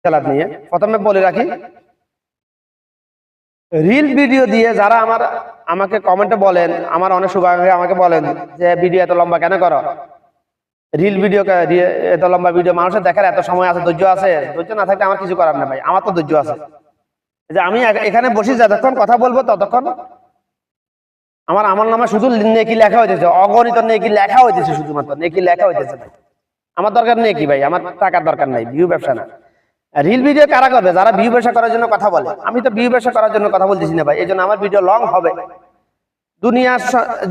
খেলা নিয়ে প্রথমে বলে রাখি, রিল ভিডিও দিয়ে যারা আমাকে কমেন্টে বলেন, আমার অনেক শুভাকাঙ্ক্ষী আমাকে বলেন যে ভিডিও এত লম্বা কেন করো, রিল ভিডিও এত লম্বা ভিডিও মানুষের দেখার এত সময় আছে, ধৈর্য আছে? ধৈর্য না থাকলে আমার কিছু করার না ভাই, আমার তো ধৈর্য আছে যে আমি এখানে বসে যতক্ষণ কথা বলবো ততক্ষণ আমার আমল নামা শুধু নেকি লেখা হইতেছে, অগণিত নেকি লেখা হইতেছে, শুধুমাত্র নেকি লেখা হইতেছে ভাই। আমার দরকার নেই কি ভাই, আমার টাকার দরকার নাই, ভিউ ব্যবসা না। রিল ভিডিও কারা করবে? যারা ভিউ ব্যবসা করার জন্য কথা বলে। আমি তো ভিউ ব্যবসা করার জন্য কথা বলতেছি না ভাই, এই জন্য আমার ভিডিও লং হবে। দুনিয়ার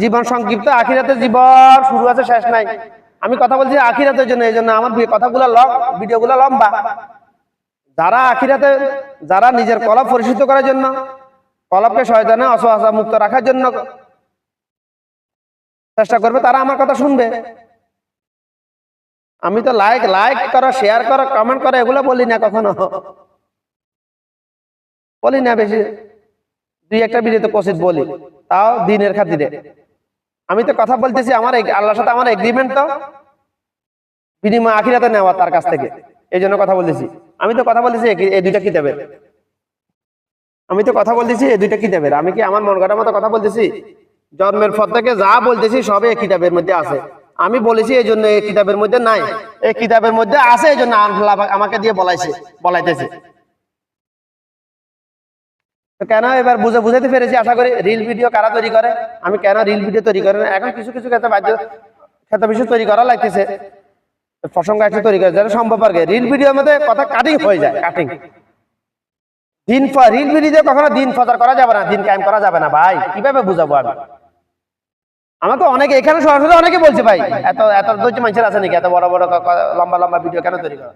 জীবন সংক্ষিপ্ত, আখিরাতের জীবন শুরু আছে শেষ নাই। আমি কথা বলছি আখিরাতের জন্য, এই জন্য আমার কথাগুলো লং, ভিডিওগুলো লম্বা। যারা আখিরাতে, যারা নিজের কলব পরিশুদ্ধ করার জন্য, কলবকে শয়তানের অসুয়াশা মুক্ত রাখার জন্য চেষ্টা করবে, তারা আমার কথা শুনবে। আমি তো লাইক করো, শেয়ার করো, কমেন্ট করো এগুলো বলি না, কখনো বলি না। বেশি দুই একটা ভিডিওতে কোচিত বলি, তাও দিনের খাতিরে। আমি তো কথা বলতেছি আমার আল্লাহর সাথে আমার এগ্রিমেন্ট, তো বিনিময় আখিরাতে নেওয়া তার কাছ থেকে, এই জন্য কথা বলতেছি। আমি তো কথা বলতেছি এই দুইটা কিতাবের, আমি তো কথা বলতেছি এই দুইটা কিতাবের। আমি কি আমার মন গড়ার মতো কথা বলতেছি? জন্মের পর থেকে যা বলতেছি সবই এই কিতাবের মধ্যে আছে। আমি বলেছি এই জন্য এই কিতাবের মধ্যে নাই, এই কিতাবের মধ্যে আছে, এই জন্য আমাকে দিয়ে বলাইতেছে। কেন এবার বুঝাতে পেরেছি আশা করি। রিল ভিডিও কারা তৈরি করে, আমি কেন রিল ভিডিও তৈরি করি না, এখন কিছু কিছু ক্ষেত্রে বিষয় তৈরি করা লাগতেছে, প্রসঙ্গ একটা তৈরি করে যেটা সম্ভব আর কি। রিল ভিডিওর মধ্যে কথা কাটিং হয়ে যায়, কাটিং। রিল ভিডিও কখনো দিন প্রচার করা যাবে না, দিন কায়েম করা যাবে না ভাই। কিভাবে বুঝাবো আমি? আমাকে অনেকে এখানে সরাসরি অনেকে বলছে ভাই এত ধৈর্য মানুষের আছে নাকি, এত বড় বড় লম্বা লম্বা ভিডিও কেন তৈরি করা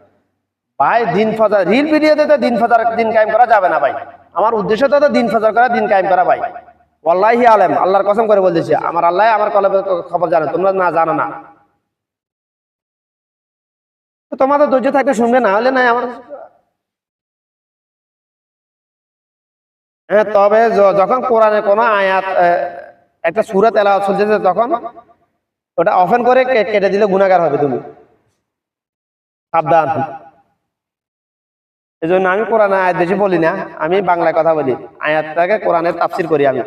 ভাই? দিন ফজার রিল ভিডিওতে তো দিন ফজার, দিন কায়েম করা যাবে না ভাই। আমার উদ্দেশ্য তো দিন ফজার করা, দিন কায়েম করা ভাই। ওয়াল্লাহি আলেম, আল্লাহর কসম করে বলতেছি, আমার আল্লাহ আমার কলবের খবর জানে, তোমরা না জানো না। তোমাদের ধৈর্য থাকলে শুনবে, না হলে নাই আমার। হ্যাঁ, তবে যখন কোরআনে কোনো আয়াত, একটা সূরা তেলাওয়াত চলতেছে, তখন ওটা অফেন করে কেটে দিলে গুনাহগার হবে তুমি, সাবধান। এই জন্য আমি কোরআনে আয়াত বেশি বলি না, আমি বাংলায় কথা বলি। আয়াতটাকে কোরআনের তাফসির করি, আমি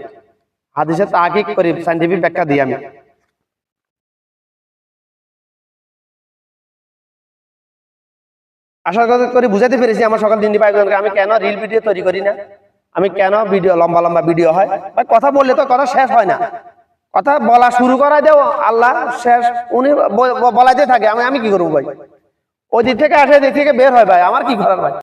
হাদিসে তাহকিক করি, সায়েন্টিফিক ব্যাখ্যা দিই আমি। আশা করি বুঝাতে পেরেছি আমার সকল দিনই ভাইবোনকে আমি কেন রিল ভিডিও তৈরি করি না, আমি কেন ভিডিও লম্বা লম্বা ভিডিও হয়। ভাই কথা বললে তো কথা শেষ হয় না, কথা বলা শুরু করাই দেও আল্লাহ, শেষ উনি বলাইতে থাকে। আমি কি করবো ভাই? ওই দিক থেকে আসে, দিক থেকে বের হয় ভাই, আমার কি করার ভাই?